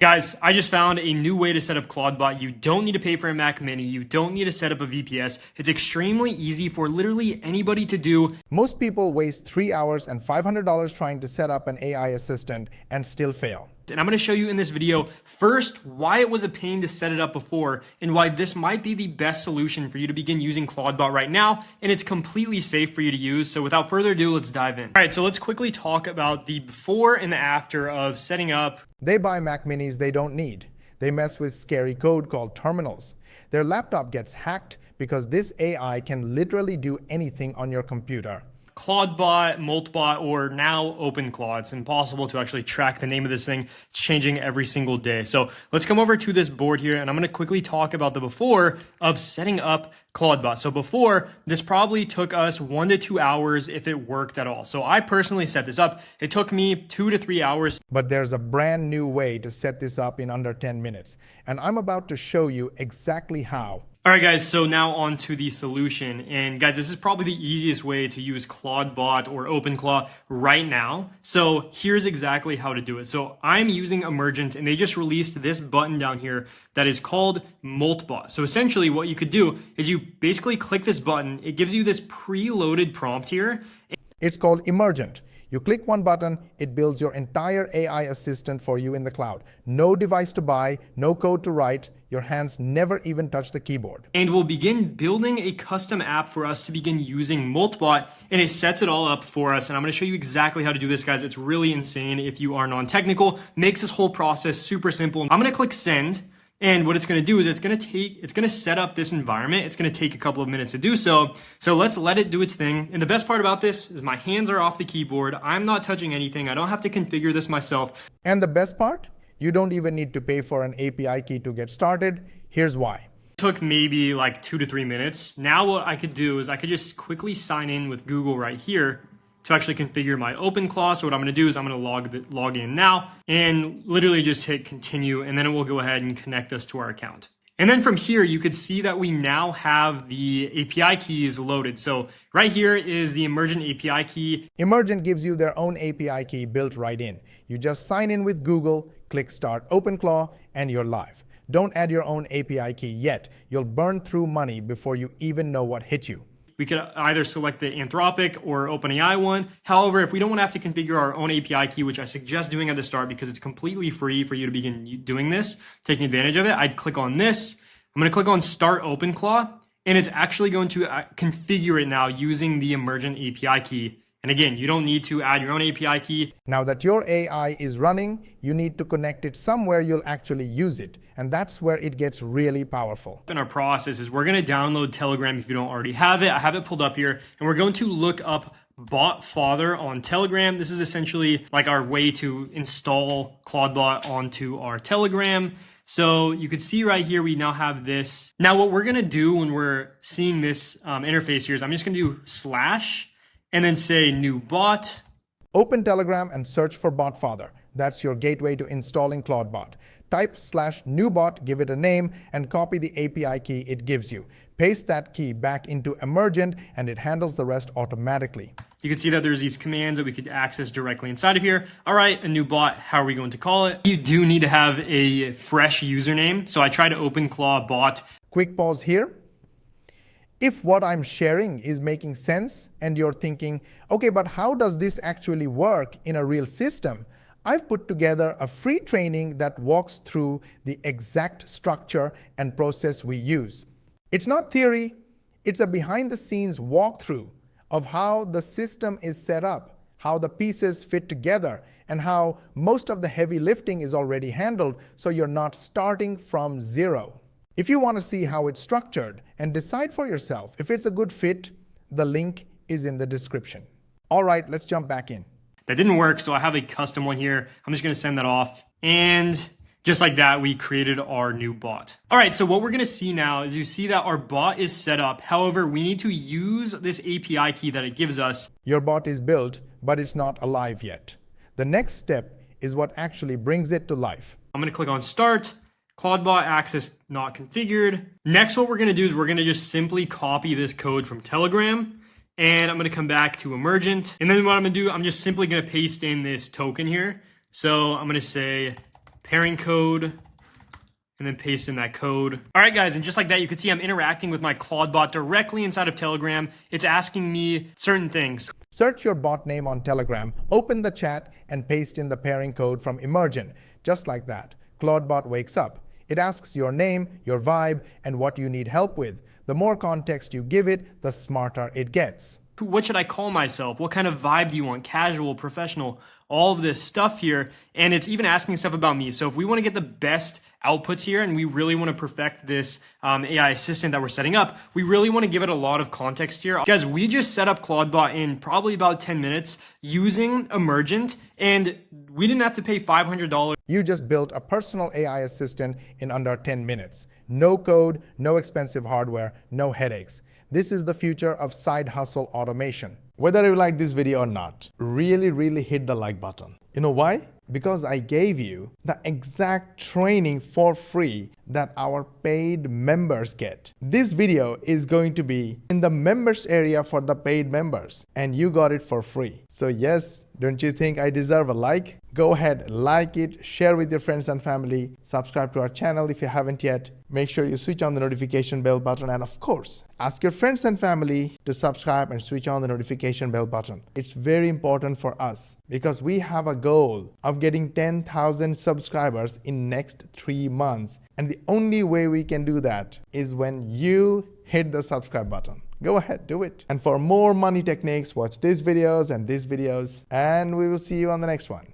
Guys, I just found a new way to set up ClawdBot. You don't need to pay for a Mac Mini. You don't need to set up a VPS. It's extremely easy for literally anybody to do. Most people waste 3 hours and $500 trying to set up an AI assistant and still fail. And I'm going to show you in this video, first, why it was a pain to set it up before and why this might be the best solution for you to begin using ClawdBot right now. And it's completely safe for you to use. So without further ado, let's dive in. All right, so let's quickly talk about the before and the after of setting up. They buy Mac Minis they don't need. They mess with scary code called terminals. Their laptop gets hacked because this AI can literally do anything on your computer. ClawdBot, Moltbot, or now OpenClaw. It's impossible to actually track the name of this thing. It's changing every single day. So let's come over to this board here, and I'm going to quickly talk about the before of setting up ClawdBot. So before, this probably took us 1 to 2 hours if it worked at all. So I personally set this up. It took me 2 to 3 hours. But there's a brand new way to set this up in under 10 minutes. And I'm about to show you exactly how. All right, guys, so now on to the solution. And guys, this is probably the easiest way to use ClawdBot or OpenClaw right now. So here's exactly how to do it. So I'm using Emergent, and they just released this button down here that is called Moltbot. So essentially what you could do is you basically click this button. It gives you this preloaded prompt here. It's called Emergent. You click one button, it builds your entire AI assistant for you in the cloud. No device to buy, no code to write. Your hands never even touch the keyboard. And we'll begin building a custom app for us to begin using Moltbot, and it sets it all up for us. And I'm going to show you exactly how to do this, guys. It's really insane if you are non-technical. Makes this whole process super simple. I'm going to click send. And what it's going to do is it's going to set up this environment. It's going to take a couple of minutes to do so. So let's let it do its thing. And the best part about this is my hands are off the keyboard. I'm not touching anything. I don't have to configure this myself. And the best part? You don't even need to pay for an API key to get started. Here's why. It took maybe like 2 to 3 minutes. Now what I could do is I could just quickly sign in with Google right here to actually configure my OpenClaw. So what I'm going to do is I'm going to log in now and literally just hit continue, and then it will go ahead and connect us to our account. And then from here, you could see that we now have the API keys loaded. So right here is the Emergent API key. Emergent gives you their own API key built right in. You just sign in with Google, click start OpenClaw, and you're live. Don't add your own API key yet. You'll burn through money before you even know what hit you. We could either select the Anthropic or OpenAI one. However, if we don't want to have to configure our own API key, which I suggest doing at the start because it's completely free for you to begin doing this, taking advantage of it, I'd click on this. I'm going to click on Start OpenClaw, and it's actually going to configure it now using the Emergent API key. And again, you don't need to add your own API key. Now that your AI is running, you need to connect it somewhere you'll actually use it. And that's where it gets really powerful. In our process is we're going to download Telegram if you don't already have it. I have it pulled up here, and we're going to look up BotFather on Telegram. This is essentially like our way to install ClawdBot onto our Telegram. So you could see right here, we now have this. Now what we're going to do when we're seeing this interface here is I'm just going to do / and then say new bot. Open Telegram and search for BotFather. That's your gateway to installing ClawdBot. Type /new bot, give it a name, and copy the API key it gives you. Paste that key back into Emergent, and it handles the rest automatically. You can see that there's these commands that we could access directly inside of here. All right, a new bot, how are we going to call it? You do need to have a fresh username. So I tried to OpenClaw bot. Quick pause here. If what I'm sharing is making sense and you're thinking, okay, but how does this actually work in a real system? I've put together a free training that walks through the exact structure and process we use. It's not theory, it's a behind-the-scenes walkthrough of how the system is set up, how the pieces fit together, and how most of the heavy lifting is already handled, so you're not starting from zero. If you want to see how it's structured and decide for yourself if it's a good fit, the link is in the description. All right, let's jump back in. That didn't work, so I have a custom one here. I'm just going to send that off. And just like that, we created our new bot. All right, so what we're going to see now is you see that our bot is set up. However, we need to use this API key that it gives us. Your bot is built, but it's not alive yet. The next step is what actually brings it to life. I'm going to click on Start. ClawdBot access not configured. Next, what we're going to do is we're going to just simply copy this code from Telegram, and I'm going to come back to Emergent. And then what I'm going to do, I'm just simply going to paste in this token here. So I'm going to say pairing code, and then paste in that code. All right, guys, and just like that, you can see I'm interacting with my Claude bot directly inside of Telegram. It's asking me certain things. Search your bot name on Telegram, open the chat, and paste in the pairing code from Emergent. Just like that, ClaudeBot wakes up. It asks your name, your vibe, and what you need help with. The more context you give it, the smarter it gets. What should I call myself? What kind of vibe do you want? Casual, professional, all of this stuff here. And it's even asking stuff about me. So if we want to get the best outputs here and we really want to perfect this AI assistant that we're setting up, we really want to give it a lot of context here. Guys, we just set up ClaudeBot in probably about 10 minutes using Emergent, and we didn't have to pay $500. You just built a personal AI assistant in under 10 minutes. No code, no expensive hardware, no headaches. This is the future of side hustle automation. Whether you like this video or not, really hit the like button. You know why? Because I gave you the exact training for free that our paid members get. This video is going to be in the members area for the paid members, and you got it for free. So yes, don't you think I deserve a like? Go ahead, like it, share with your friends and family, subscribe to our channel if you haven't yet. Make sure you switch on the notification bell button, and of course, ask your friends and family to subscribe and switch on the notification bell button. It's very important for us because we have a goal of getting 10,000 subscribers in next 3 months. And the only way we can do that is when you hit the subscribe button. Go ahead, do it. And for more money techniques, watch these videos and we will see you on the next one.